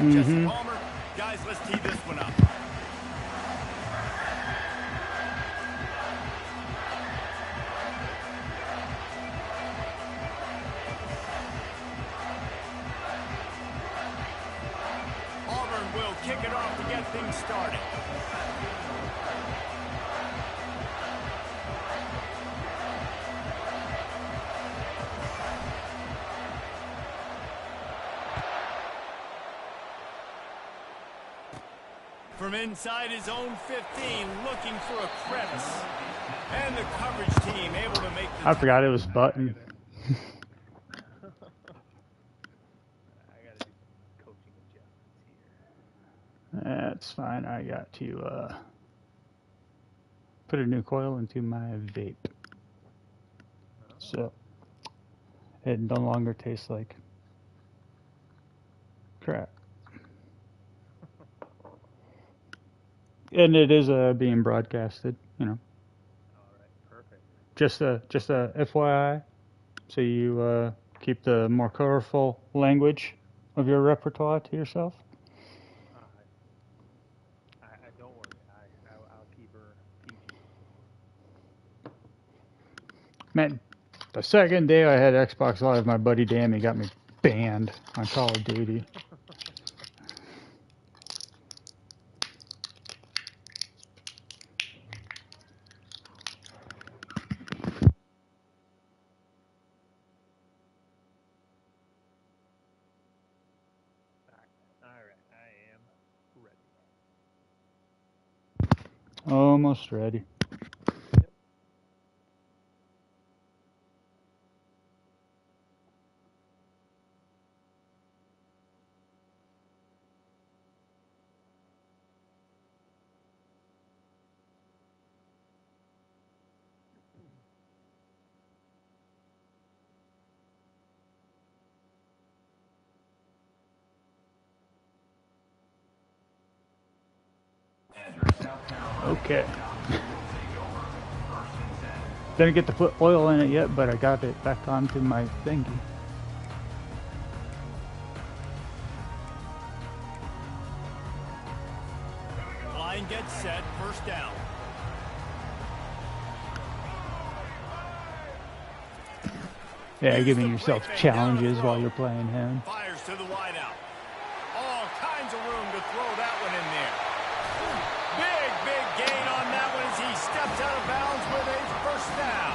Jesse Palmer. Guys, let's tee this one up. Auburn will kick it off to get things started. From inside his own 15, looking for a crevice. And the coverage team able to make the... I forgot it was button. I gotta do some coaching adjustments here. That's fine. I got to put a new coil into my vape. So it no longer tastes like crap. And it is being broadcasted, you know. All right, perfect. Just a FYI, so you keep the more colorful language of your repertoire to yourself. I don't worry. I'll keep her PG. Man, the second day I had Xbox Live, my buddy Danny got me banned on Call of Duty. All right, I am ready. Almost ready. Okay. Didn't get to put oil in it yet, but I got it back onto my thingy. Line gets set, first down. Yeah, giving yourself challenges while you're playing him. Fires to the wideout. All kinds of room to throw that one in there. Big gain on that one as he steps out of bounds with a first down.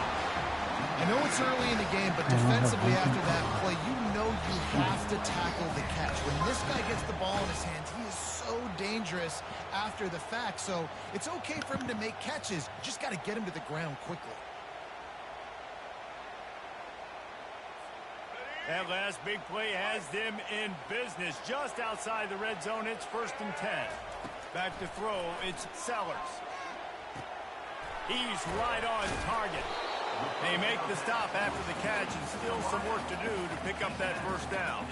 I know it's early in the game, but defensively after that play, you know you have to tackle the catch. When this guy gets the ball in his hands, he is so dangerous after the fact. So it's okay for him to make catches. Just got to get him to the ground quickly. That last big play has them in business just outside the red zone. It's 1st and 10. Back to throw, it's Sellers. He's right on target. They make the stop after the catch and still some work to do to pick up that first down.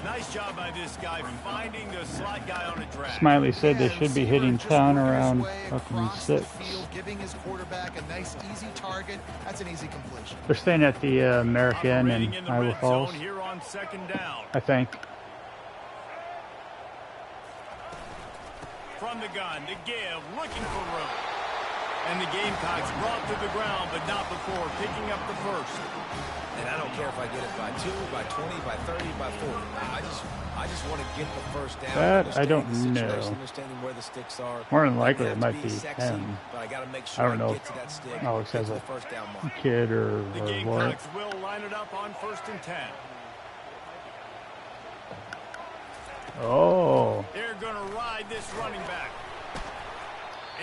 Nice job by this guy finding the slot guy on a drag. Smiley said they should be hitting town around fucking 6. Giving his quarterback a nice easy target. That's an easy completion. They're staying at the American in Iowa Falls, here on 2nd down. I think. From the gun, to give, looking for room. And the Gamecocks brought to the ground, but not before picking up the first. And I don't care if I get it by 2, by 20, by 30, by 40. I just want to get the first down. That I don't know. Understanding where the sticks are. More than likely it might be him. But I got to make sure I don't know get to that stick, if Alex has a first down mark. kid or The what. Gamecocks will line it up on 1st and 10. Oh. They're going to ride this running back.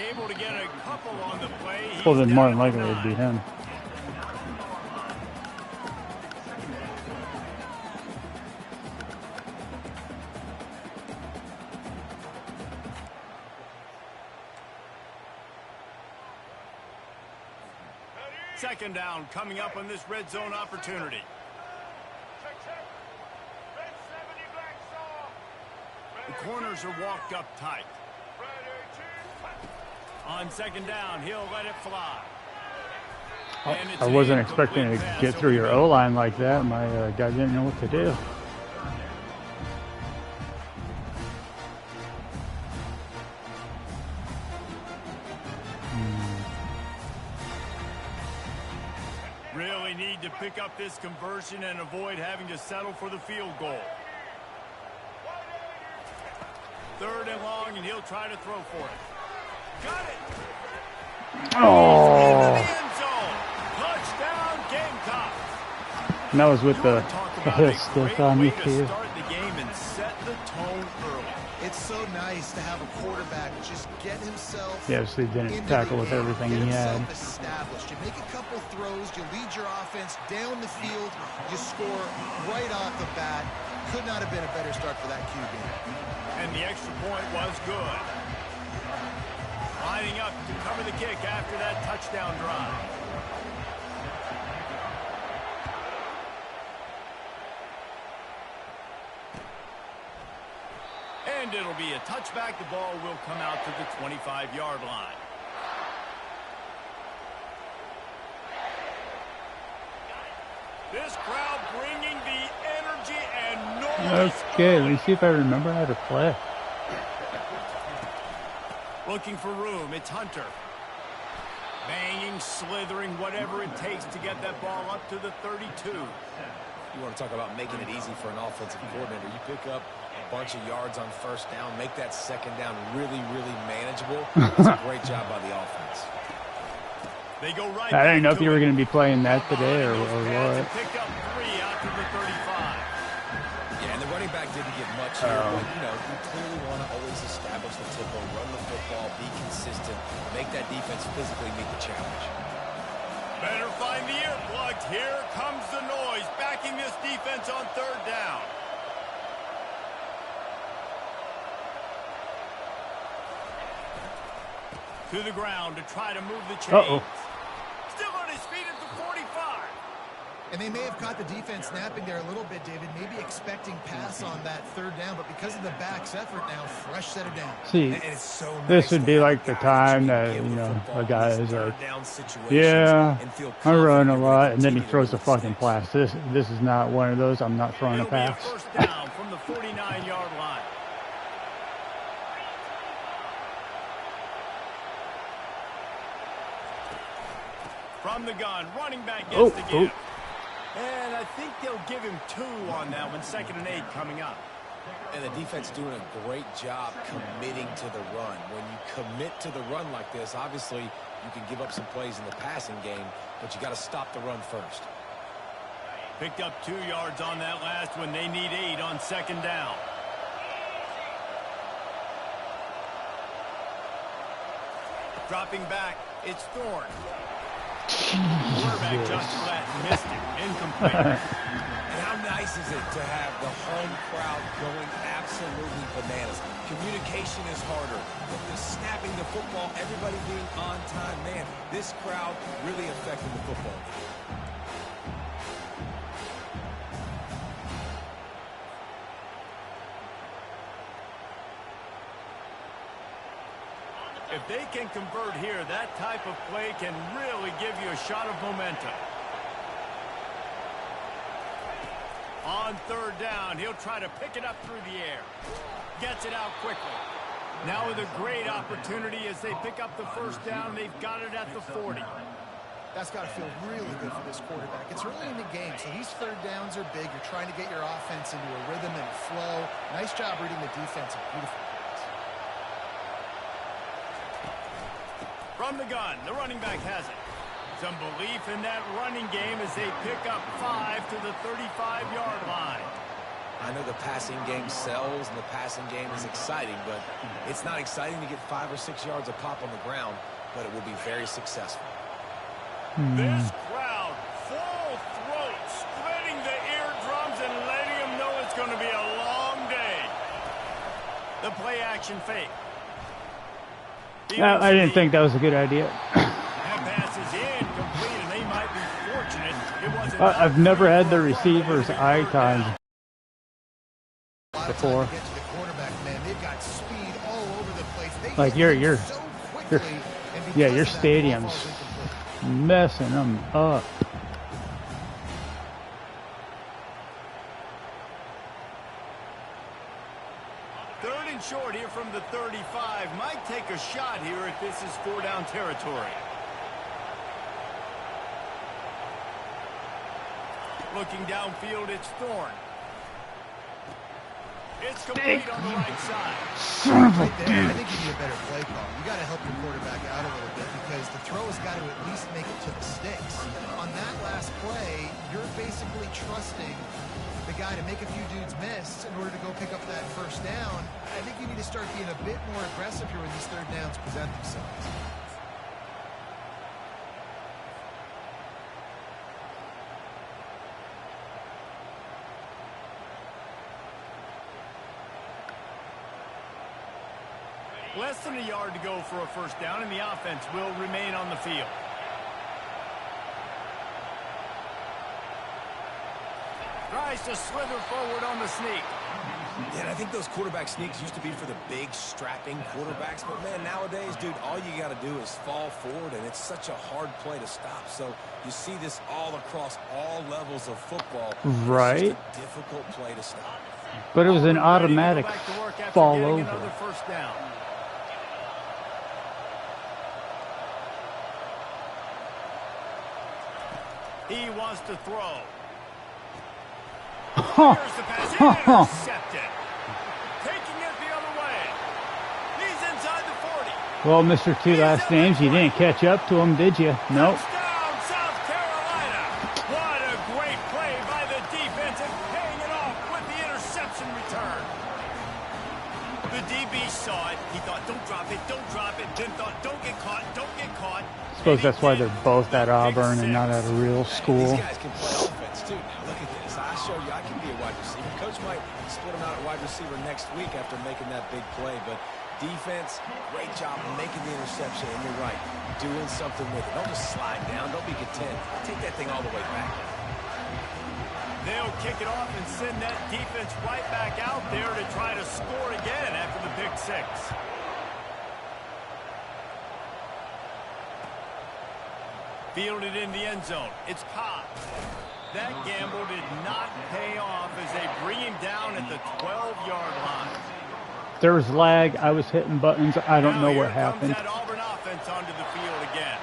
Able to get a couple on the play. Well, then more than likely it'd be him. Second down coming up on this red zone opportunity. The corners are walked up tight. On 2nd down, he'll let it fly. I wasn't expecting to get through your O-line like that. My guy didn't know what to do. need to pick up this conversion and avoid having to settle for the field goal. 3rd and long, and he'll try to throw for it. Got it. Oh. Touchdown, Gamecock. And that was with the stick on me too. Start the game and set the tone early. It's so nice to have a quarterback just get himself. Yeah, so he didn't tackle with everything he had. Established. You make a couple throws, you lead your offense down the field, you score right off the bat. Could not have been a better start for that QB. And the extra point was good. Lining up to cover the kick after that touchdown drive. And it'll be a touchback. The ball will come out to the 25-yard line. This crowd bringing the energy and noise. Okay, let me see if I remember how to play. Looking for room. It's Hunter. Banging, slithering, whatever it takes to get that ball up to the 32. You want to talk about making it easy for an offensive coordinator. You pick up a bunch of yards on 1st down, make that 2nd down really, really manageable. It's a great job by the offense. They go right. I didn't know if you were going to be playing that today or what. Pick up 3 out to the 35. Yeah, and the running back didn't get much here, but, you know, you clearly want to always establish the tempo, run the football, be consistent, make that defense physically meet the challenge. Better find the earplugs. Here comes the noise, backing this defense on 3rd down. To the ground to try to move the chains. Still on his feet at the 45. And they may have caught the defense snapping there a little bit, David, maybe expecting pass on that 3rd down, but because of the back's effort now, fresh set it down. See, this would be like the time that, you know, a guy is like, yeah, I run a lot, and then he throws a fucking pass. This is not one of those. I'm not throwing a pass. It'll be a 1st down from the 49-yard line. From the gun, running back gets the give. And I think they'll give him 2 on that one. 2nd and 8 coming up. And the defense doing a great job committing to the run. When you commit to the run like this, obviously you can give up some plays in the passing game, but you got to stop the run first. Picked up 2 yards on that last one. They need 8 on 2nd down. Dropping back, it's Thorne. Quarterback Josh Platt missed it. Incomplete. And how nice is it to have the home crowd going absolutely bananas? Communication is harder. The snapping the football, everybody being on time. Man, this crowd really affecting the football game. If they can convert here, that type of play can really give you a shot of momentum. On 3rd down, he'll try to pick it up through the air. Gets it out quickly. Now with a great opportunity as they pick up the 1st down, they've got it at the 40. That's got to feel really good for this quarterback. It's early in the game, so these 3rd downs are big. You're trying to get your offense into a rhythm and a flow. Nice job reading the defense. Beautiful. From the gun, the running back has it. Some belief in that running game as they pick up 5 to the 35-yard line. I know the passing game sells and the passing game is exciting, but it's not exciting to get 5 or 6 yards a pop on the ground, but it will be very successful. This crowd, full throat, splitting the eardrums and letting them know it's going to be a long day. The play action fake. I didn't think that was a good idea. That pass is incomplete, and they might be fortunate it wasn't. I've never had the receiver's eye time before. Like your stadium's messing them up. Short here from the 35. Might take a shot here if this is 4-down territory. Looking downfield, it's Thorne. It's complete on the right side. Son of a Right there, I bitch. think you need a better play call. You got to help your quarterback out a little bit because the throw has got to at least make it to the sticks. On that last play, you're basically trusting the guy to make a few dudes miss in order to go pick up that first down. I think you need to start being a bit more aggressive here when these third downs present themselves. Less than a yard to go for a first down, and the offense will remain on the field. Tries to slither forward on the sneak. Yeah, and I think those quarterback sneaks used to be for the big, strapping quarterbacks. But, man, nowadays, dude, all you got to do is fall forward, and it's such a hard play to stop. So you see this all across all levels of football. Right. It's just a difficult play to stop. But it was an Auburn ready to go automatic back to work after fall getting over. another first down. He wants to throw. Here's the pass. Intercepted. Taking it the other way. He's inside the 40. Well, Mr. Two Last Names, you didn't catch up to him, did you? Nope. Touchdown, South Carolina. What a great play by the defense and paying it off with the interception return. The DB saw it. He thought, don't drop it, don't drop it. Then thought, don't get caught, don't get caught. I suppose that's why they're both at Auburn and not at a real school. These guys can play offense, too. Now, look at this. I show you I can be a wide receiver. Coach might split him out at wide receiver next week after making that big play. But defense, great job making the interception. And you're right, doing something with it. Don't just slide down. Don't be content. Take that thing all the way back. They'll kick it off and send that defense right back out there to try to score again after the pick six. Fielded in the end zone. It's Cobb. That gamble did not pay off as they bring him down at the 12-yard line. There was lag. I was hitting buttons. I don't know Now what here comes happened. that Auburn offense onto the field again.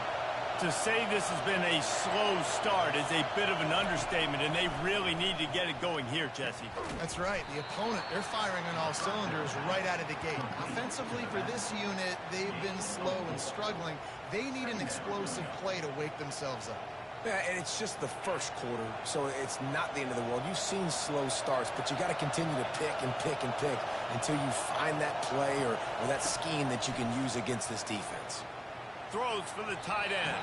To say this has been a slow start is a bit of an understatement, and they really need to get it going here, Jesse. That's right. The opponent, they're firing on all cylinders right out of the gate. Offensively, for this unit, they've been slow and struggling. They need an explosive play to wake themselves up. Yeah, and it's just the first quarter, so it's not the end of the world. You've seen slow starts, but you got to continue to pick and pick and pick until you find that play or that scheme that you can use against this defense. Throws for the tight end.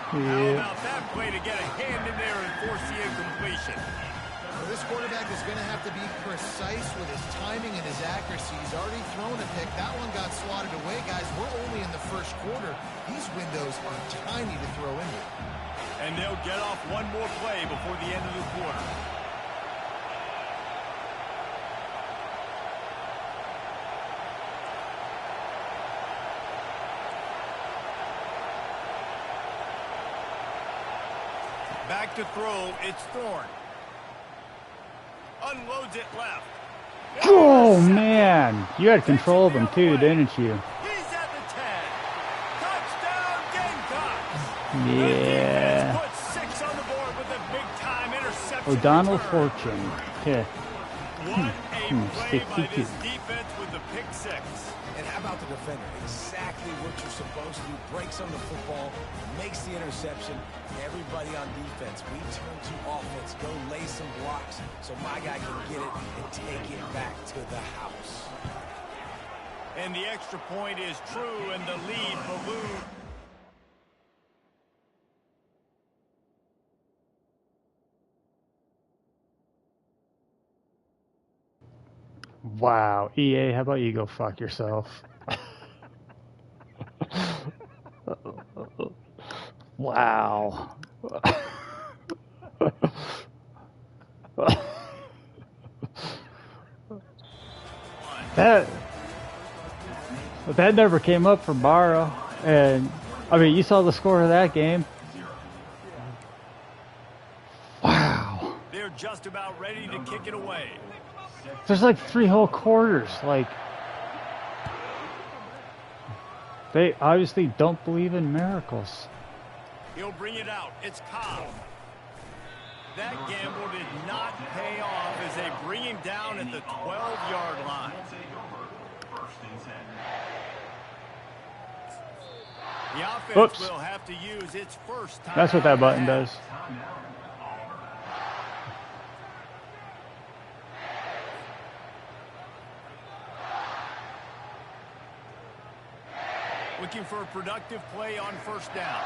How Yeah. about that play to get a hand in there and force the incompletion? Well, this quarterback is going to have to be precise with his timing and his accuracy. He's already thrown a pick. That one got swatted away, guys. We're only in the first quarter. These windows are tiny to throw into. And they'll get off one more play before the end of the quarter. Back to throw, it's Thorne. Unloads it left. Oh, man. You had control of him, too, didn't you? He's at the 10. Touchdown, Gamecocks. Yeah. The defense puts 6 on the board with a big-time interception O'Donnell return. Fortune. Yeah. What a play by 62. this defense with the pick 6. And how about the defender? Exactly what you're supposed to do. Breaks on the football, makes the interception. Everybody on defense, we turn to offense. Go lay some blocks so my guy can get it and take it back to the house. And the extra point is true, and the lead balloons. Wow. EA, how about you go fuck yourself? Wow. That never came up for Barrow. And, I mean, you saw the score of that game. Wow. They're just about ready to kick it away. There's like 3 whole quarters. Like, they obviously don't believe in miracles. He'll bring it out. It's Cobb. That gamble did not pay off as they bring him down at the 12-yard line. The offense will have to use its first time. That's what that button does. Looking for a productive play on first down.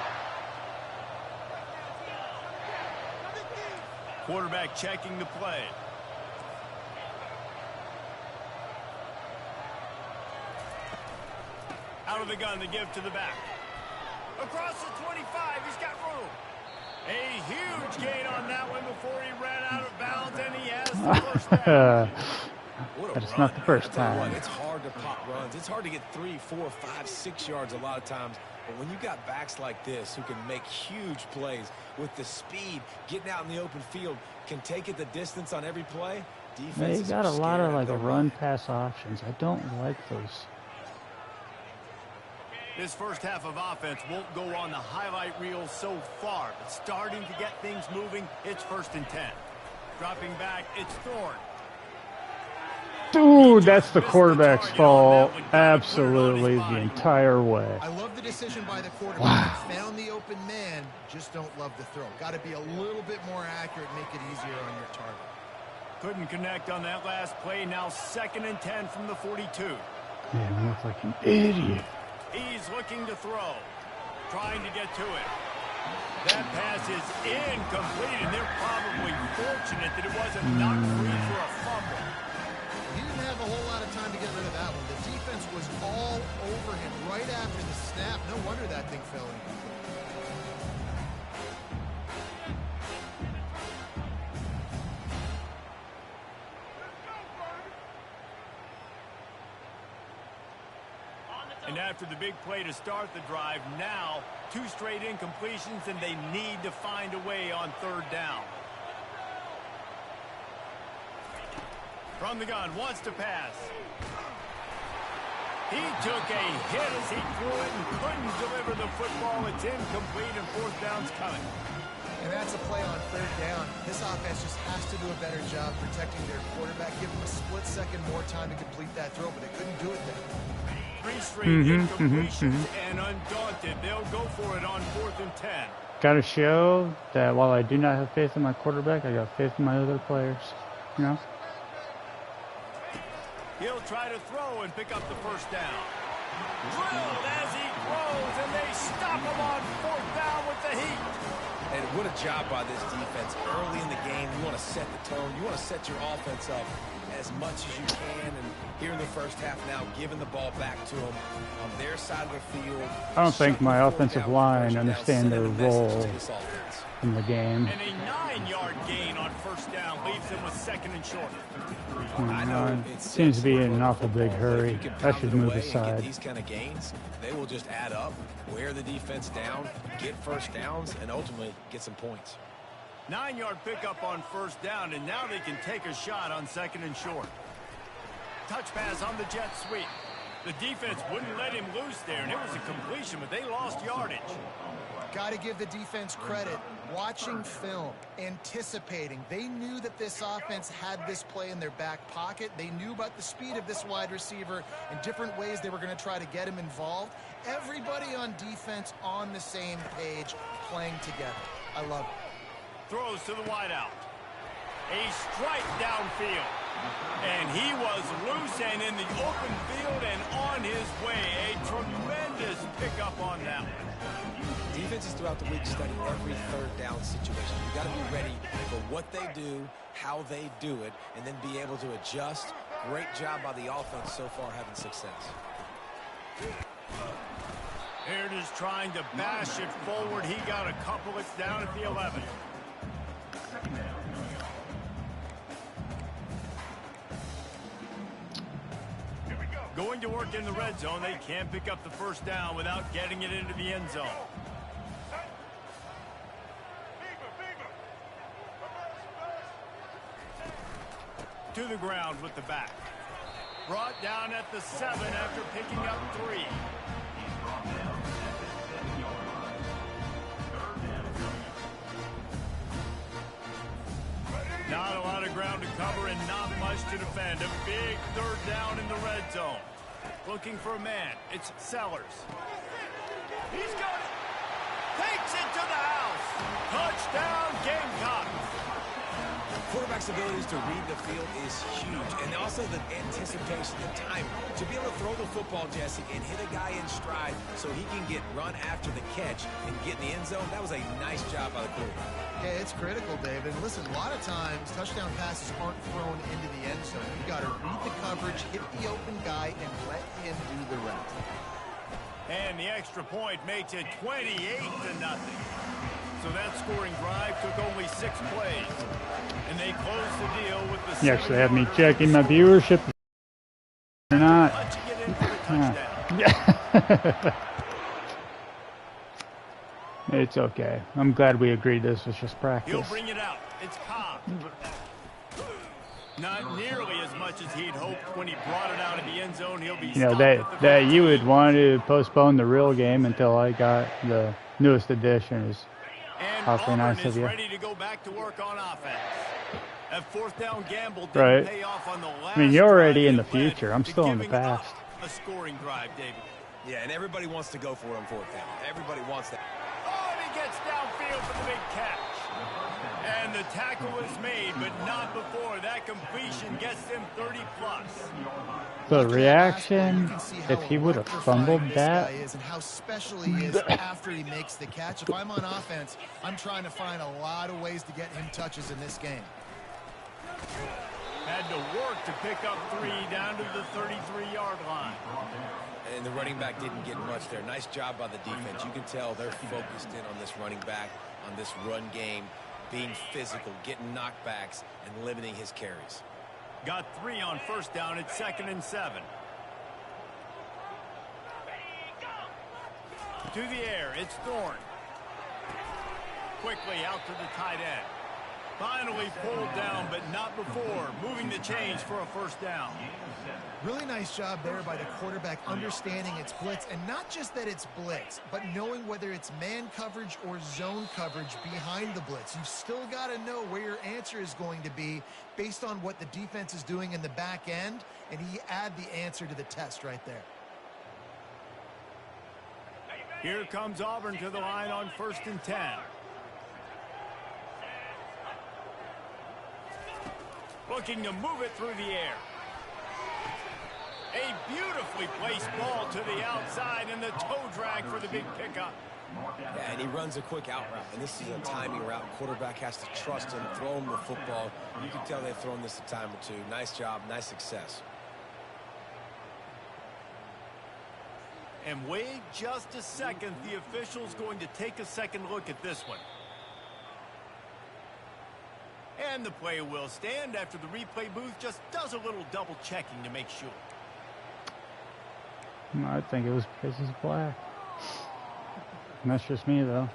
Quarterback checking the play. Out of the gun to give to the back. Across the 25, he's got room. A huge gain on that one before he ran out of bounds, and he has the first down. But it's not the first time. It's hard to pop runs. It's hard to get 3, 4, 5, 6 yards a lot of times. But when you got backs like this who can make huge plays with the speed, getting out in the open field, can take it the distance on every play, defense They got a lot of like run-pass options. I don't like those. This first half of offense won't go on the highlight reel so far, but starting to get things moving, it's 1st and 10. Dropping back, it's Thorne. Dude, that's the quarterback's fault. Absolutely, the entire way. I love the decision by the quarterback. Found the open man, just don't love the throw. Got to be a little bit more accurate, make it easier on your target. Couldn't connect on that last play. Now 2nd and 10 from the 42. Man, you look like an idiot. He's looking to throw, trying to get to it. That pass is incomplete, and they're probably fortunate that it wasn't knocked free for a fumble. He didn't have a whole lot of time to get rid of that one. The defense was all over him right after the snap. No wonder that thing fell incomplete. And after the big play to start the drive, now 2 straight incompletions, and they need to find a way on 3rd down. From the gun, wants to pass. He took a hit as he threw it and couldn't deliver the football. It's incomplete, and 4th down's coming. And that's a play on 3rd down. This offense just has to do a better job protecting their quarterback. Give them a split second more time to complete that throw, but they couldn't do it there. 3 straight incompletions, and undaunted, they'll go for it on 4th and 10. Got to show that while I do not have faith in my quarterback, I got faith in my other players. You know? He'll try to throw and pick up the first down. Drilled as he throws, and they stop him on 4th down with the heat. And what a job by this defense. Early in the game, you want to set the tone. You want to set your offense up as much as you can. And here in the first half now, giving the ball back to them on their side of the field. I don't think my offensive line understand their role in the game. And a 9-yard gain on 1st down leaves them with 2nd and short. I know It seems to be in an awful big hurry. I should move aside. These kind of gains, they will just add up, wear the defense down, get first downs, and ultimately get some points. 9-yard pickup on 1st down, and now they can take a shot on 2nd and short. Touch pass on the jet sweep. The defense wouldn't let him loose there, and it was a completion, but they lost yardage. Got to give the defense credit. Watching film, anticipating. They knew that this offense had this play in their back pocket. They knew about the speed of this wide receiver and different ways they were going to try to get him involved. Everybody on defense on the same page, playing together. I love it. Throws to the wideout. A strike downfield. And he was loose and in the open field and on his way. A tremendous pickup on that one. Defenses throughout the week study every 3rd down situation. You got to be ready for what they do, how they do it, and then be able to adjust. Great job by the offense so far having success. Baird is trying to bash it forward. He got a couple. It's down at the 11. Going to work in the red zone. They can't pick up the 1st down without getting it into the end zone. To the ground with the back. Brought down at the 7 after picking up 3. cover and not much to defend. A big third down in the red zone. Looking for a man. It's Sellers. He's got it. Takes it to the house. Touchdown, Gamecocks. Quarterback's abilities to read the field is huge, and also the anticipation, the time to be able to throw the football, Jesse, and hit a guy in stride so he can get run after the catch and get in the end zone. That was a nice job by the quarterback. Yeah, it's critical, David. And listen, a lot of times touchdown passes aren't thrown into the end zone. You got to read the coverage, hit the open guy, and let him do the rest. And the extra point makes it 28-0. So that scoring drive took only 6 plays. And they closed the deal with the You actually have me checking my viewership or not. It's okay. I'm glad we agreed this was just practice. He'll bring it out. It's Cobb. Not nearly as much as he'd hoped when he brought it out of the end zone. He'll be that you would want to postpone the real game until I got the newest edition is awfully nice of you. Ready to go back to work on offense. That fourth down gamble didn't pay off on the last. I mean, you're already in the future. I'm still in the past. A scoring drive, David. Yeah, and everybody wants to go for it on fourth down. Everybody wants that. Oh, and he gets downfield for the big catch. And the tackle is made, but not before. That completion gets him 30+. The reaction, if he would have fumbled that. And how special he is after he makes the catch. If I'm on offense, I'm trying to find a lot of ways to get him touches in this game. Had to work to pick up 3 down to the 33-yard line. And the running back didn't get much there. Nice job by the defense. You can tell they're focused in on this running back, on this run game, being physical, getting knockbacks, and limiting his carries. Got 3 on first down. It's 2nd and 7. To the air, it's Thorne. Quickly out to the tight end. Finally pulled down, but not before. Moving the chains for a first down. Really nice job there by the quarterback understanding it's blitz, and not just that it's blitz, but knowing whether it's man coverage or zone coverage behind the blitz. You've still got to know where your answer is going to be based on what the defense is doing in the back end, and he add the answer to the test right there. Here comes Auburn to the line on 1st and 10. Looking to move it through the air. A beautifully placed ball to the outside and the toe drag for the big pickup. Yeah, and he runs a quick out route, and this is a timing route. Quarterback has to trust him, throw him the football. You can tell they've thrown this a time or two. Nice job, nice success. And wait just a second. The official's going to take a second look at this one. And the play will stand after the replay booth just does a little double checking to make sure. I think it was faces black. And that's just me, though.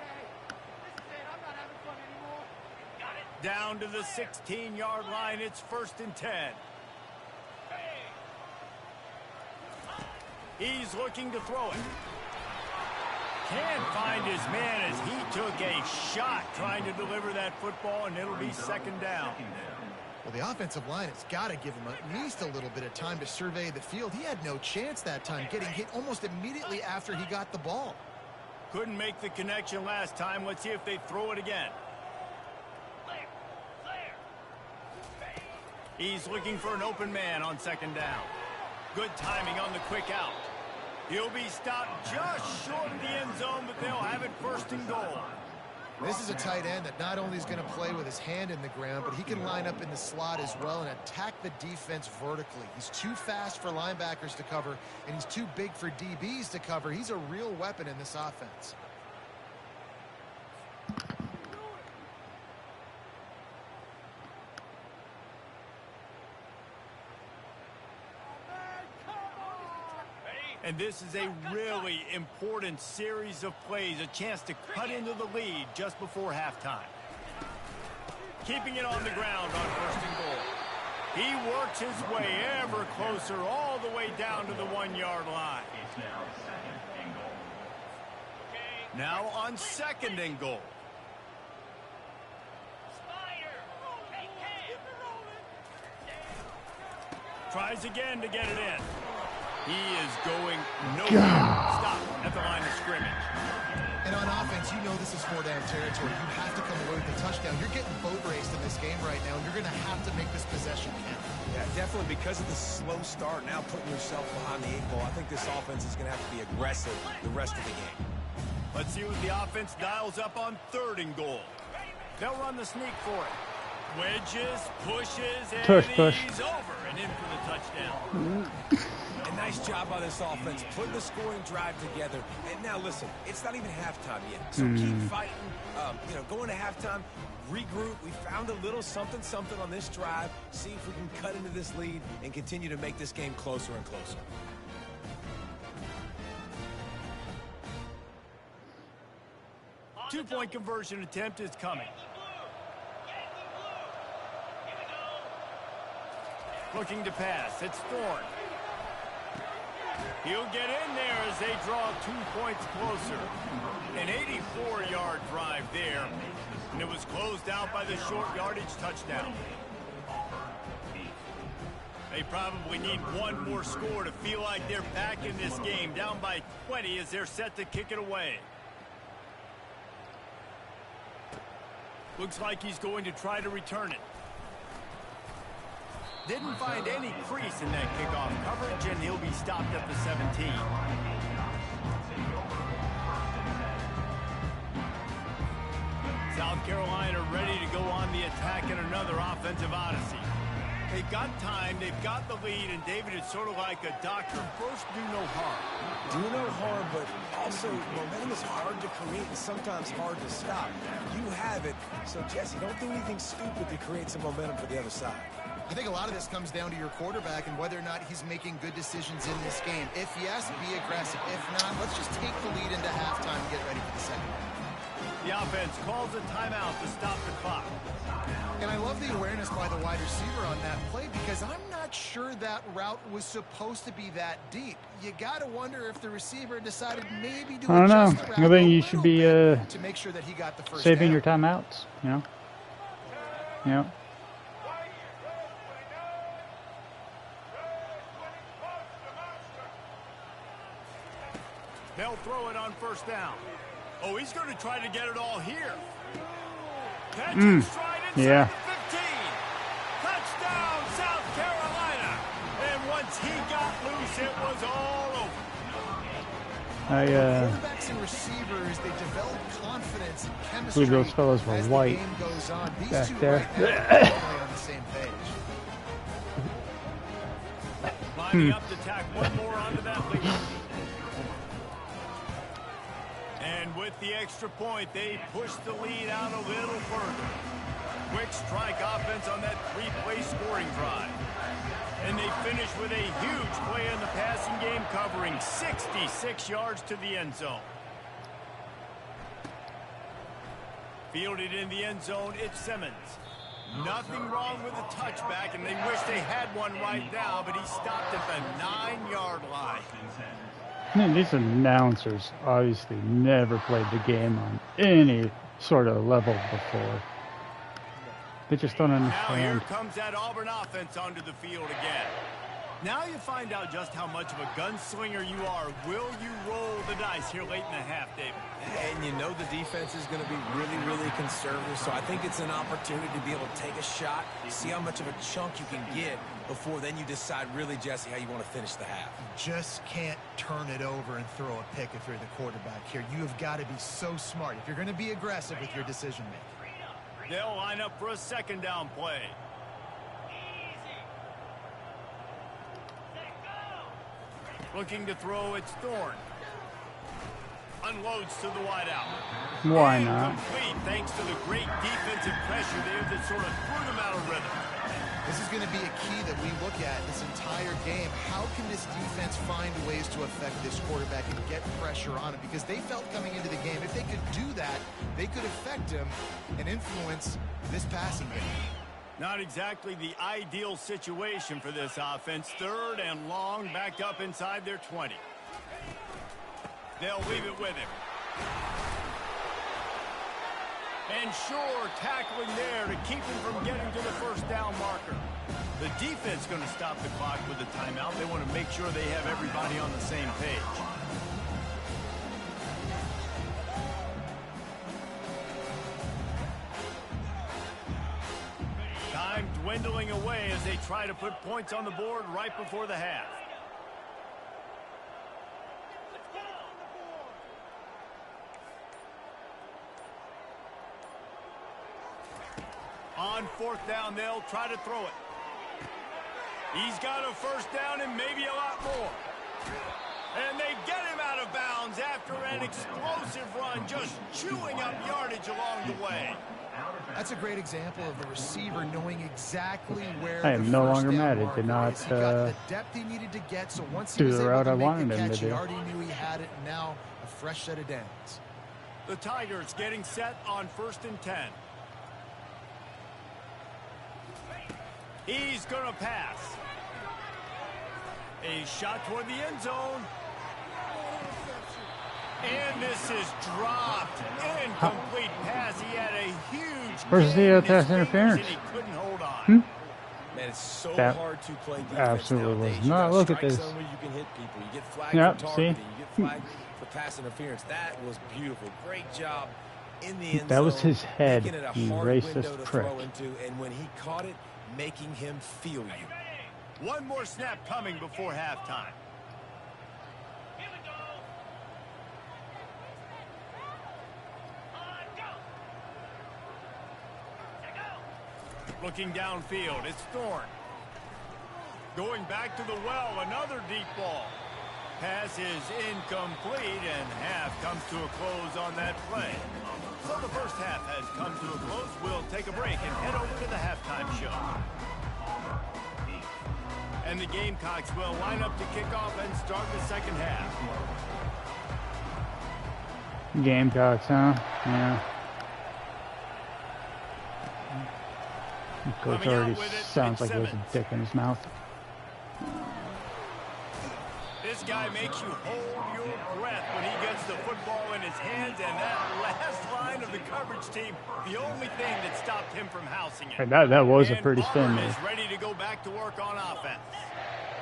Down to the 16-yard line. It's 1st and 10. He's looking to throw it. Can't find his man as he took a shot trying to deliver that football, and it'll be 2nd down. Well, the offensive line has got to give him at least a little bit of time to survey the field. He had no chance that time, getting hit almost immediately after he got the ball. Couldn't make the connection last time. Let's see if they throw it again. He's looking for an open man on 2nd down. Good timing on the quick out. He'll be stopped just short of the end zone, but they'll have it 1st and goal. This is a tight end that not only is going to play with his hand in the ground, but he can line up in the slot as well and attack the defense vertically. He's too fast for linebackers to cover, and he's too big for DBs to cover. He's a real weapon in this offense. And this is a really important series of plays, a chance to cut into the lead just before halftime. Keeping it on the ground on 1st and goal. He works his way ever closer all the way down to the 1-yard line. Now on 2nd and goal. Tries again to get it in. He is going nowhere. Stop at the line of scrimmage. And on offense, you know this is four-down territory. You have to come away with a touchdown. You're getting boat raced in this game right now, and you're going to have to make this possession count. Yeah, definitely because of the slow start, now putting yourself behind the 8 ball. I think this offense is going to have to be aggressive the rest of the game. Let's see what the offense dials up on 3rd and goal. They'll run the sneak for it. Wedges, pushes, and he's over and in for the touchdown. A nice job by this offense, putting the scoring drive together. And now listen, it's not even halftime yet. So keep fighting, going to halftime, regroup. We found a little something on this drive. See if we can cut into this lead and continue to make this game closer and closer. Two-point conversion attempt is coming. Looking to pass. It's Thorne. He'll get in there as they draw 2 points closer. An 84-yard drive there. And it was closed out by the short yardage touchdown. They probably need one more score to feel like they're back in this game. Down by 20 as they're set to kick it away. Looks like he's going to try to return it. Didn't find any crease in that kickoff coverage, and he'll be stopped at the 17. South Carolina ready to go on the attack in another offensive odyssey. They've got time, they've got the lead, and David, it's sort of like a doctor. First, do no harm. Do no harm, but also momentum is hard to create and sometimes hard to stop. You have it, so Jesse, don't do anything stupid to create some momentum for the other side. I think a lot of this comes down to your quarterback and whether or not he's making good decisions in this game. If yes, be aggressive. If not, let's just take the lead into halftime and get ready for the second. The offense calls a timeout to stop the clock. And I love the awareness by the wide receiver on that play because I'm not sure that route was supposed to be that deep. You got to wonder if the receiver decided maybe to I don't know. adjust the route I think you should be to make sure that he got the first saving down. your timeouts, you know? Yeah. They'll throw it on first down. Oh, he's going to try to get it all here. Catch and stride inside the 15. Touchdown, South Carolina. And once he got loose, it was all over. Quarterbacks and receivers, they develop confidence and chemistry. Those fellows were as white the game goes on. These back two there. right now are definitely on the same page. Lining up to tack one more onto that lead. And with the extra point, they push the lead out a little further. Quick strike offense on that 3-play scoring drive. And they finish with a huge play in the passing game, covering 66 yards to the end zone. Fielded in the end zone, it's Simmons. Nothing wrong with the touchback, and they wish they had one right now, but he stopped at the 9-yard line. Man, these announcers obviously never played the game on any sort of level before. They just don't understand. Now here comes that Auburn offense onto the field again. Now you find out just how much of a gunslinger you are. Will you roll the dice here late in the half, David? And you know the defense is going to be really, really conservative, so I think it's an opportunity to be able to take a shot, see how much of a chunk you can get before then you decide really, Jesse, how you want to finish the half. Just can't turn it over and throw a pick if you're the quarterback here. You have got to be so smart if you're going to be aggressive with your decision-making. They'll line up for a second down play. Looking to throw, it's Thorne. Unloads to the wideout. Why not? Complete thanks to the great defensive pressure there that sort of threw them out of rhythm. This is going to be a key that we look at this entire game. How can this defense find ways to affect this quarterback and get pressure on him? Because they felt coming into the game, if they could do that, they could affect him and influence this passing game. Not exactly the ideal situation for this offense. 3rd and long, backed up inside their 20. They'll leave it with him. And sure, tackling there to keep him from getting to the first down marker. The defense going to stop the clock with a timeout. They want to make sure they have everybody on the same page. Time dwindling away as they try to put points on the board right before the half. On fourth down, they'll try to throw it. He's got a first down and maybe a lot more. And they get him out of bounds after an explosive run, just chewing up yardage along the way. That's a great example of the receiver knowing exactly where I am no longer mad. It did not he got the depth he needed to get, so once he do was the able route to I make wanted the him catch, to he do. already knew he had it, and now a fresh set of downs. The Tigers getting set on 1st and 10. He's going to pass. A shot toward the end zone. And this is dropped. Incomplete pass. He had a huge Where's the pass interference? and he couldn't hold on. Man, it's so That hard to play defense absolutely nowadays. was You not. got Look at strike this. zone where you can hit people. You get flagged Yep, for see? targeting. You get flagged for pass interference. That was beautiful. Great job in the end zone. That was his head, making it a you hard racist window to prick. throw into, and when he caught it, making him feel you. One more snap coming before halftime. Looking downfield, it's Thorne. Going back to the well, another deep ball. Pass is incomplete, and half comes to a close on that play. So the first half has come to a close. We'll take a break and head over to the halftime show. And the Gamecocks will line up to kick off and start the second half. Gamecocks, huh? Yeah. Coach already sounds like he has a dick in his mouth. This guy makes you hold your breath when he gets the football in his hands, and that last line of the coverage team, the only thing that stopped him from housing it. And that was a pretty spin Auburn there. is ready to go back to work on offense.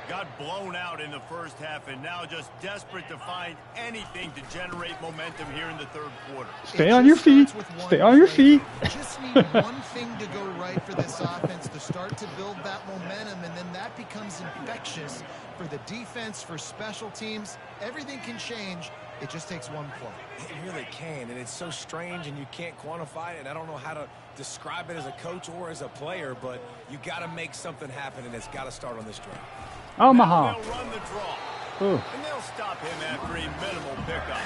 Got blown out in the first half and now just desperate to find anything to generate momentum here in the third quarter. Stay on your feet. Stay on your feet. Just need one thing to go right for this offense to start to build that momentum, and then that becomes infectious for the defense, for special teams. Everything can change. It just takes one play. It really can, and it's so strange, and you can't quantify it, and I don't know how to describe it as a coach or as a player, but you got to make something happen, and it's got to start on this drive. Omaha. They'll run the draw. Ooh. And they'll stop him after a minimal pickup.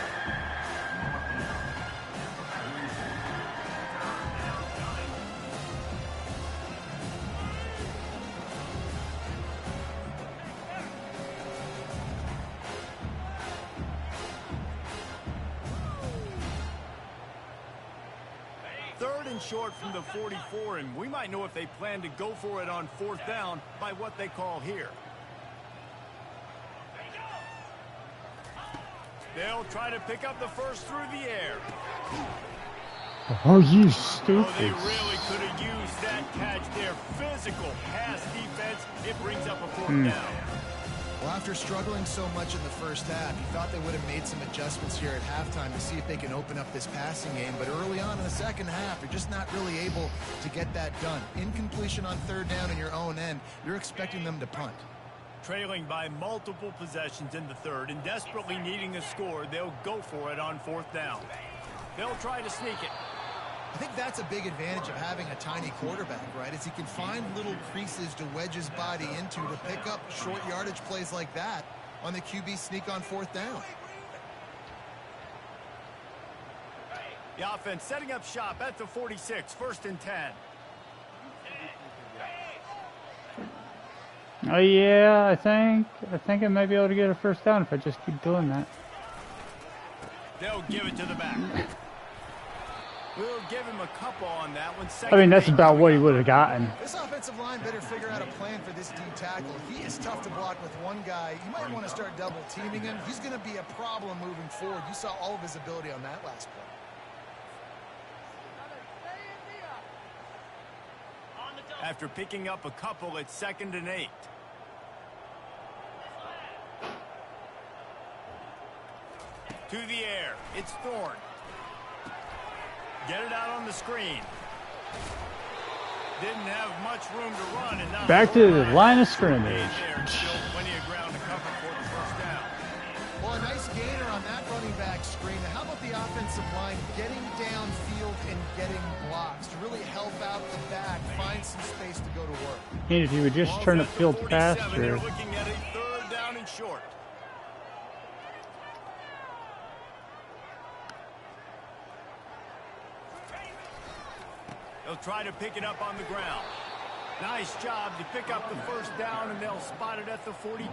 Third and short from the 44, and we might know if they plan to go for it on fourth down by what they call here. They'll try to pick up the first through the air. Oh, you Oh, they stupid. really could have used that catch there. Physical pass defense. It brings up a fourth down. Well, after struggling so much in the first half, you thought they would have made some adjustments here at halftime to see if they can open up this passing game. But early on in the second half, you're just not really able to get that done. Incompletion on third down in your own end, you're expecting them to punt. Trailing by multiple possessions in the third and desperately needing a score, they'll go for it on fourth down. They'll try to sneak it. I think that's a big advantage of having a tiny quarterback, right? Is he can find little creases to wedge his body into to pick up short yardage plays like that on the QB sneak on fourth down. The offense setting up shop at the 46, 1st and 10. Oh yeah, I think I might be able to get a first down if I just keep doing that. They'll give it to the back. We'll give him a couple on that one. I mean, that's about what he would have gotten. This offensive line better figure out a plan for this D tackle. He is tough to block with one guy. You might want to start double teaming him. He's going to be a problem moving forward. You saw all of his ability on that last play. after picking up a couple at 2nd and 8. To the air. It's Thorne. Get it out on the screen. Didn't have much room to run. And now back to the line of scrimmage. Still plenty of ground to cover for the first down. Well, a nice gainer on that running back screen. How about the offensive line getting downfield and getting blocks to really help out the back, find some space to go to work? And if you would just turn the field faster. You're looking at a 3rd down and short. They'll try to pick it up on the ground. Nice job to pick up the first down, and they'll spot it at the 42.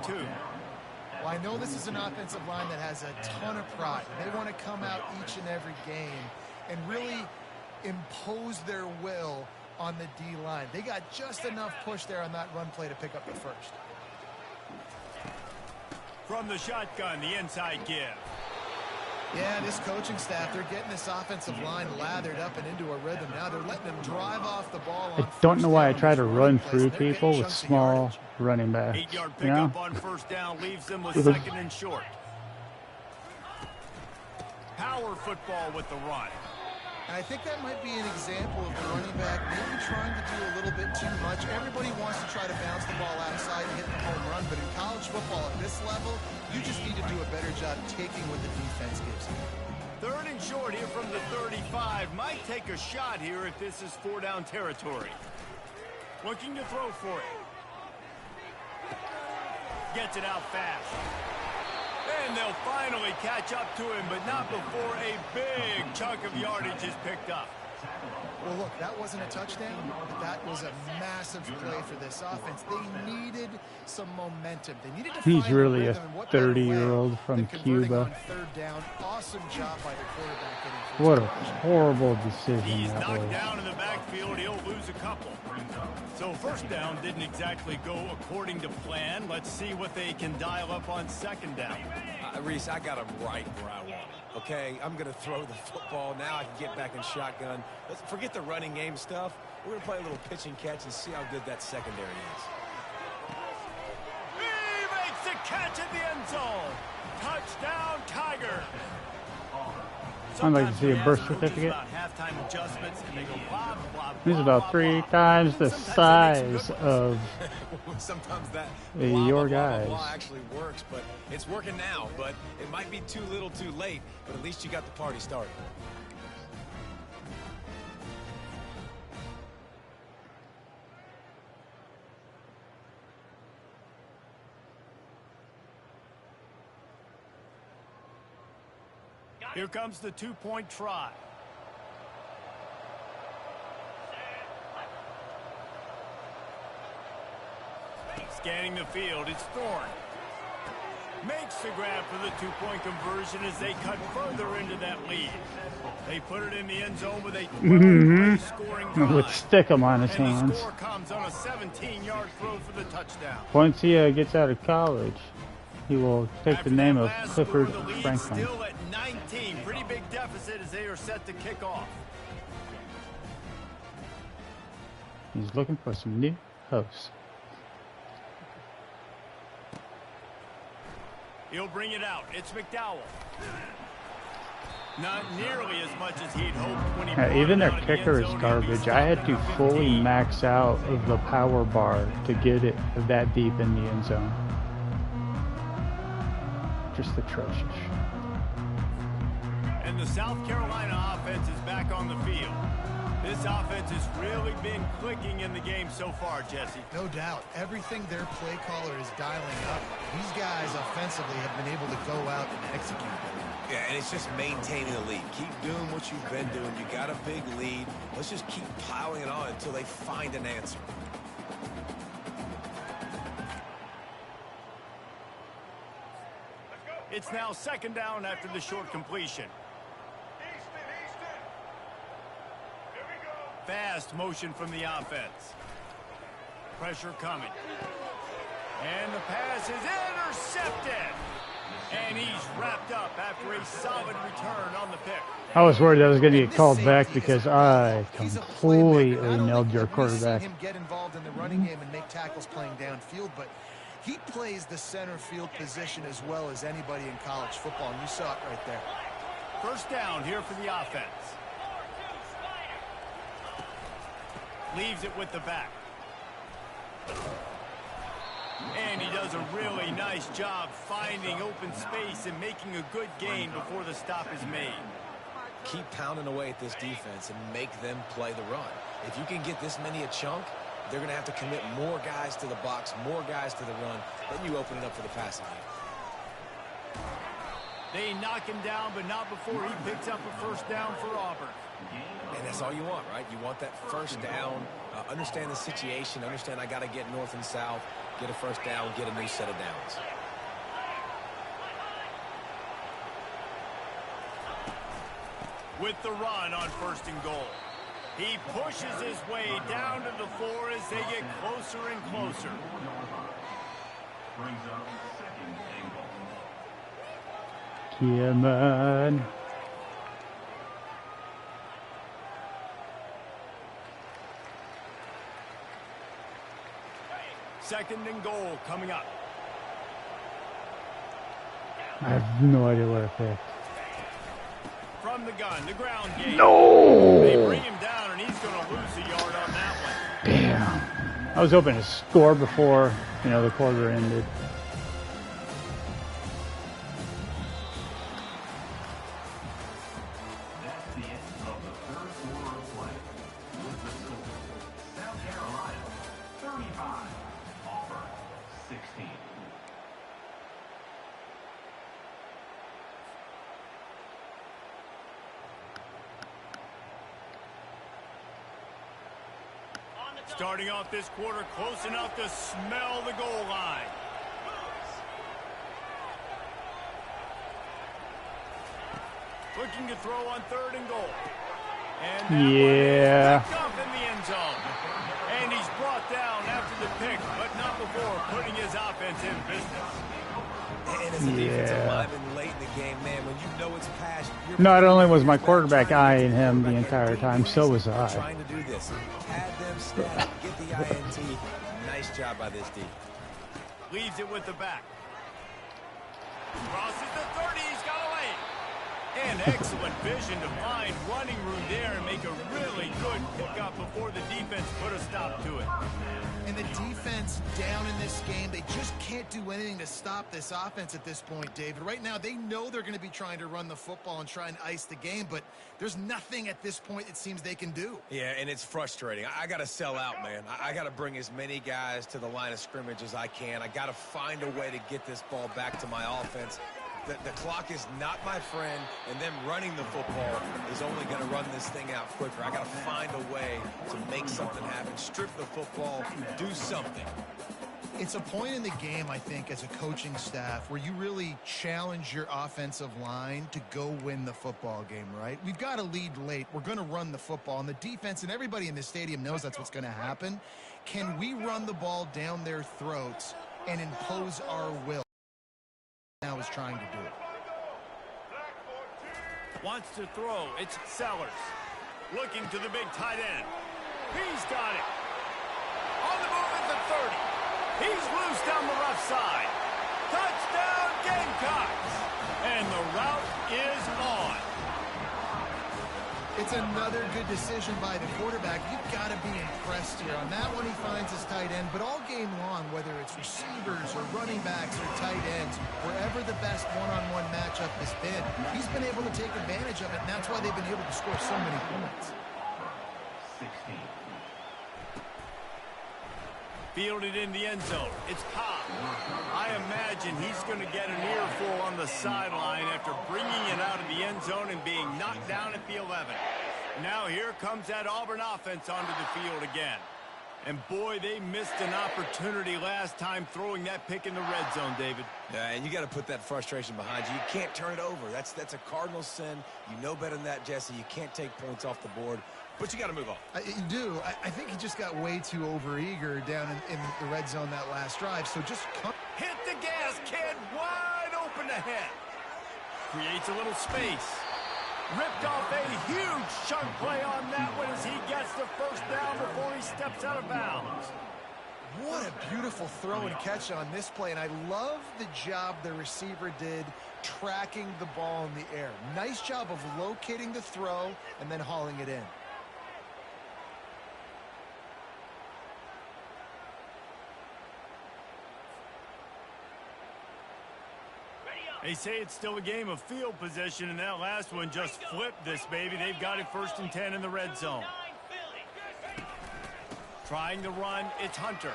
Well, I know this is an offensive line that has a ton of pride. They want to come out each and every game and really impose their will on the D-line. They got just enough push there on that run play to pick up the first. From the shotgun, the inside give. Yeah, this coaching staff, they're getting this offensive line lathered up and into a rhythm. Now they're letting them drive off the ball. I don't know why I try to run through people with small running backs. 8-yard pickup on first down leaves them with 2nd and short. Power football with the run. And I think that might be an example of the running back maybe trying to do a little bit too much. Everybody wants to try to bounce the ball outside and hit the home run, but in college football at this level, you just need to do a better job taking what the defense gives you. 3rd and short here from the 35. Might take a shot here if this is 4-down territory. Looking to throw for it. Gets it out fast. And they'll finally catch up to him, but not before a big chunk of yardage is picked up. Well, look, that wasn't a touchdown, but that was a massive play for this offense. They needed some momentum. They needed to He's find really a a 30-year-old from Cuba. On 3rd down. Awesome job by the quarterback getting What a horrible decision He's that knocked was. down in the backfield. He'll lose a couple. So first down didn't exactly go according to plan. Let's see what they can dial up on 2nd down. Reese, I got him right where I want him. Okay, I'm going to throw the football. Now I can get back in shotgun. Let's forget the running game stuff. We're going to play a little pitch and catch and see how good that secondary is. He makes the catch in the end zone. Touchdown, Tiger. I'd like to see a birth certificate. He's about 3 times the size of sometimes that your guys. actually works, but it's working now. But it might be too little too late, but at least you got the party started. Here comes the 2-point try. Scanning the field, it's Thorne. Makes the grab for the 2-point conversion as they cut further into that lead. They put it in the end zone with a 12-play scoring drive. Would stick him on his and hands. the score comes on a 17-yard throw for the touchdown. Once he gets out of college, he will take After the name that of last Clifford score, the lead Franklin. Still at 19. Pretty big deficit as they are set to kick off. He's looking for some new hosts. He'll bring it out. It's McDowell. Not nearly as much as he'd hoped when he Even their brought it out of the kicker end is zone. garbage. I had to fully max out of the power bar to get it that deep in the end zone. Just atrocious. And the South Carolina offense is back on the field. This offense has really been clicking in the game so far, Jesse. No doubt. Everything their play caller is dialing up, these guys offensively have been able to go out and execute. Yeah, and it's just maintaining the lead. Keep doing what you've been doing. You got a big lead. Let's just keep piling it on until they find an answer. It's now 2nd down after the short completion. Fast motion from the offense. Pressure coming. And the pass is intercepted. And he's wrapped up after a solid return on the pick. I was worried I was going to get called back because I completely nailed your quarterback. Him get involved in the running game and make tackles playing downfield, but he plays the center field position as well as anybody in college football, and you saw it right there. First down here for the offense. Leaves it with the back. And he does a really nice job finding open space and making a good gain before the stop is made. Keep pounding away at this defense and make them play the run. If you can get this many a chunk, they're going to have to commit more guys to the box, more guys to the run. Then you open it up for the passing game. They knock him down, but not before he picks up a first down for Auburn. And that's all you want, right? You want that first down. Understand the situation. Understand I got to get north and south, get a first down, get a new set of downs. With the run on first and goal. He pushes his way down to the floor as they get closer and closer. Come on. Second and goal coming up. I have no idea what I picked. From the gun, the ground game. No! They bring him down, and he's going to lose a yard on that one. Damn. I was hoping to score before, the quarter ended. That's the end of the third quarter of play. With the score, South Carolina 35, Auburn 16. Starting off this quarter close enough to smell the goal line. Looking to throw on third and goal. And that one is picked up in the end zone. And he's brought down after the pick, but not before putting his offense in business. And as a defensive lineman late in the game, man, when you know it's past, Not only was my quarterback eyeing him the entire time, so was I. Trying to do this. Pad them, snap, get the INT. Nice job by this D. Leaves it with the back. Crosses the 30, he's got away. And excellent vision to find running room there and make a really good pickup before the defense put a stop to it. And the defense down in this game, they just can't do anything to stop this offense at this point, David. Right now, they know they're going to be trying to run the football and try and ice the game, but there's nothing at this point it seems they can do. Yeah, and it's frustrating. I got to sell out, man. I got to bring as many guys to the line of scrimmage as I can. I got to find a way to get this ball back to my offense. The clock is not my friend, and them running the football is only going to run this thing out quicker. I got to find a way to make something happen, strip the football, do something. It's a point in the game, I think, as a coaching staff where you really challenge your offensive line to go win the football game, right? We've got to lead late. We're going to run the football, and the defense and everybody in the stadium knows that's what's going to happen. Can we run the ball down their throats and impose our will? Now is trying to do it. Wants to throw. It's Sellers. Looking to the big tight end. He's got it. On the move at the 30. He's loose down the left side. Touchdown Gamecocks. And the route is on. It's another good decision by the quarterback. You've got to be impressed here. On that one, he finds his tight end. But all game long, whether it's receivers or running backs or tight ends, wherever the best one-on-one matchup has been, he's been able to take advantage of it, and that's why they've been able to score so many points. 16. Fielded in the end zone. It's Cobb. I imagine he's going to get an earful on the sideline after bringing it out of the end zone and being knocked down at the 11. Now here comes that Auburn offense onto the field again. And boy, they missed an opportunity last time throwing that pick in the red zone, David. Yeah, and you got to put that frustration behind you. You can't turn it over. That's a cardinal sin. You know better than that, Jesse. You can't take points off the board. But you got to move on. You do. I think he just got way too overeager down in the red zone that last drive. So just hit the gas, kid. Wide open ahead. Creates a little space. Ripped off a huge chunk play on that one as he gets the first down before he steps out of bounds. What a beautiful throw and catch on this play, and I love the job the receiver did tracking the ball in the air. Nice job of locating the throw and then hauling it in. They say it's still a game of field position, and that last one just flipped this baby. They've got it 1st and 10 in the red zone. Trying to run, it's Hunter.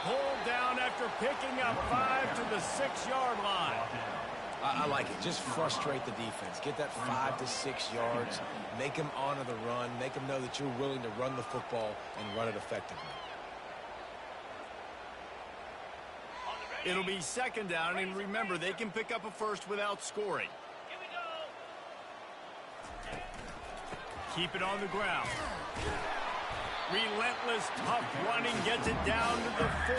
Pulled down after picking up 5 to the 6-yard line. I like it. Just frustrate the defense. Get that 5 to 6 yards. Make them honor the run. Make them know that you're willing to run the football and run it effectively. It'll be 2nd down, and remember, they can pick up a first without scoring. Keep it on the ground. Relentless, tough running gets it down to the 4.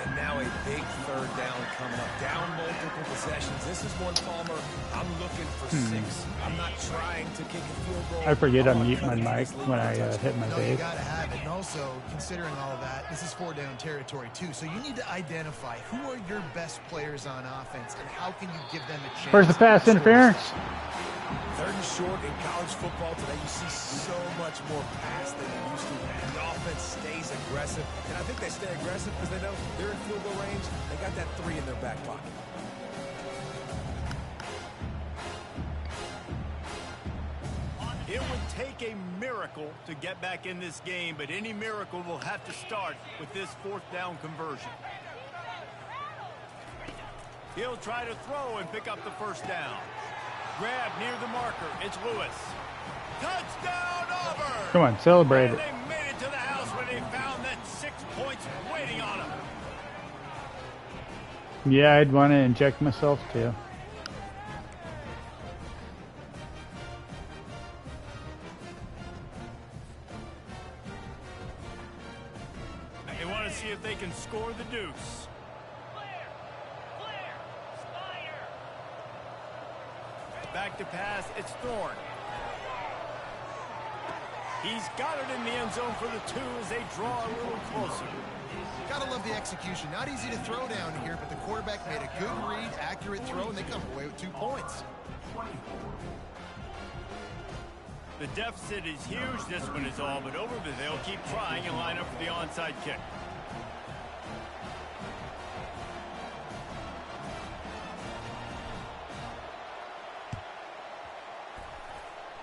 And now a big 3rd down coming up. Down multiple possessions. This is one, Palmer, I'm looking for 6. I'm not trying to kick a field goal. I forget I mute my mic when I hit my No, you base. got to have it. And also, considering all of that, this is 4-down territory, too. So you need to identify who are your best players on offense and how can you give them a chance. Where's the pass interference? 3rd and short in college football today. You see so much more pass than you used to. The offense stays aggressive. And I think they stay aggressive because they know they're in field goal range. They got that 3 in their back pocket. It would take a miracle to get back in this game, but any miracle will have to start with this 4th down conversion. He'll try to throw and pick up the 1st down. Grab near the marker. It's Lewis. Touchdown, Auburn! Come on, celebrate And it. they made it to the house where they found that 6 points waiting on them. Yeah, I'd want to inject myself too. They want to see if they can score the deuce. Back to pass, it's Thorne. He's got it in the end zone for the 2 as they draw a little closer. Gotta love the execution. Not easy to throw down here, but the quarterback made a good read, accurate throw, and they come away with 2 points. The deficit is huge. This one is all but over, but they'll keep trying and line up for the onside kick.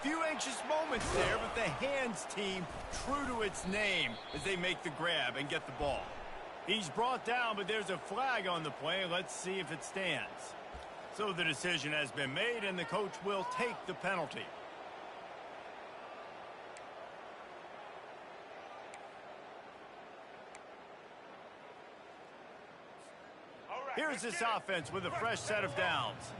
Few anxious moments there, but the hands team true to its name as they make the grab and get the ball. He's brought down, but there's a flag on the play. Let's see if it stands. So the decision has been made, and the coach will take the penalty. Here's this offense with a fresh set of downs.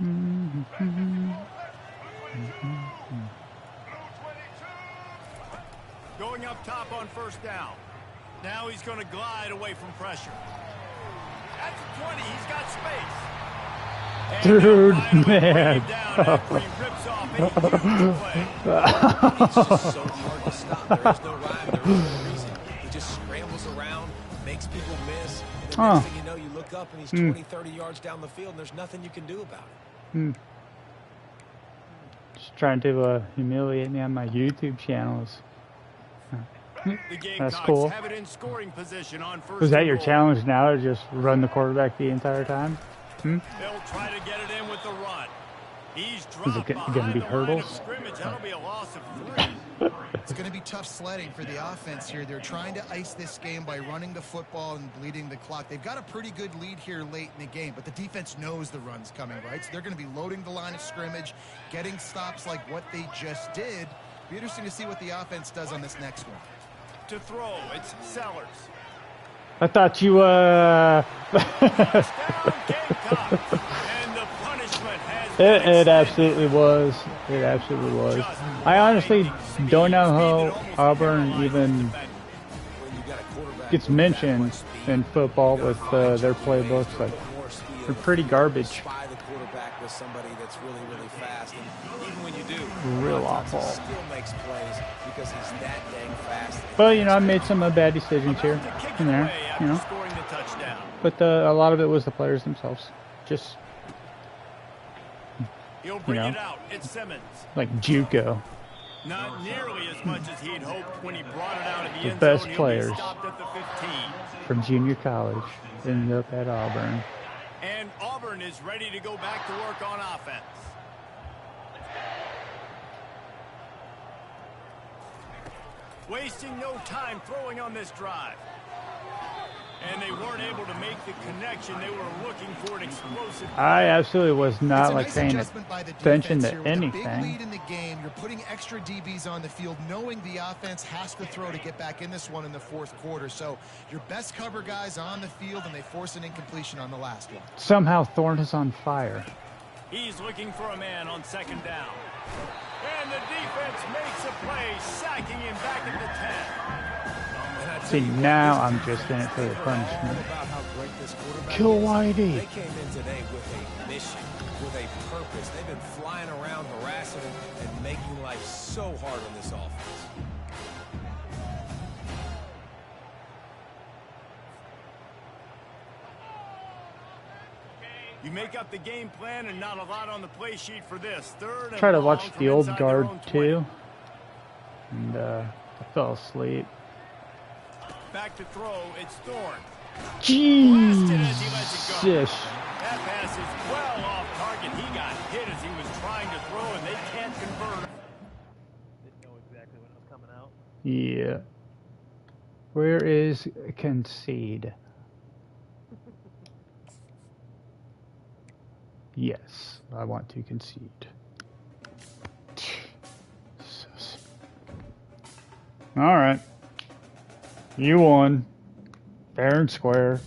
Going up top on 1st down. Now he's going to glide away from pressure. At the 20, he's got space. And Dude, man. man. It's just so hard to stop. There is no rhyme. There is no reason. He just scrambles around, makes people miss. And the next thing you know, you look up and he's 20, 30 yards down the field, and there's nothing you can do about it. Just trying to humiliate me on my YouTube channels. That's cool. Have it in scoring position on 1st Was that your goal. challenge now, to just run the quarterback the entire time? They'll try to get it in with the run. He's dropped gonna behind be the hurdles? line of scrimmage. That'll be a loss of 3. It's going to be tough sledding for the offense here. They're trying to ice this game by running the football and bleeding the clock. They've got a pretty good lead here late in the game, but the defense knows the run's coming, right? So they're going to be loading the line of scrimmage, getting stops like what they just did. Be interesting to see what the offense does on this next one. To throw, it's Sellers. I thought you, Touchdown, Gamecocks. And the punishment has been It extended. absolutely was. It absolutely was. I honestly don't know how Auburn even gets mentioned in football with their playbooks. Like, They're pretty garbage. Spy the quarterback with somebody that's really, really fast. And even when you do, Real awful. he still makes plays because he's that dang fast. But, you know, I made some bad decisions here and there, you know. But a lot of it was the players themselves. Just, He'll you bring know, it out. It's Simmons. like JUCO. Not nearly as much as he'd hoped when he brought it out of the end best zone. He'll players be stopped at the 15. From junior college, ended up at Auburn. And Auburn is ready to go back to work on offense. Wasting no time throwing on this drive. And they weren't able to make the connection they were looking for, an explosive. I absolutely was not like nice paying attention to anything. Big lead in the game, you're putting extra DBs on the field, knowing the offense has to throw to get back in this one in the fourth quarter. So your best cover guys on the field, and they force an incompletion on the last one. Somehow Thorne is on fire. He's looking for a man on second down. And the defense makes a play, sacking him back at the 10. See, now I'm just in it for the punishment. Kill Whitey. They came in today with a mission, with a purpose. They've been flying around, harassing him, and making life so hard on this offense. You make up the game plan and not a lot on the play sheet for this. Third and Try to long watch from the old inside their guard own 20. too. And I fell asleep. Back to throw, it's Thorne. Jesus. That pass is well off target. He got hit as he was trying to throw, and they can't convert. Didn't know exactly when it was coming out. Yeah. Where is concede? Yes, I want to concede. All right. You won. Fair and square.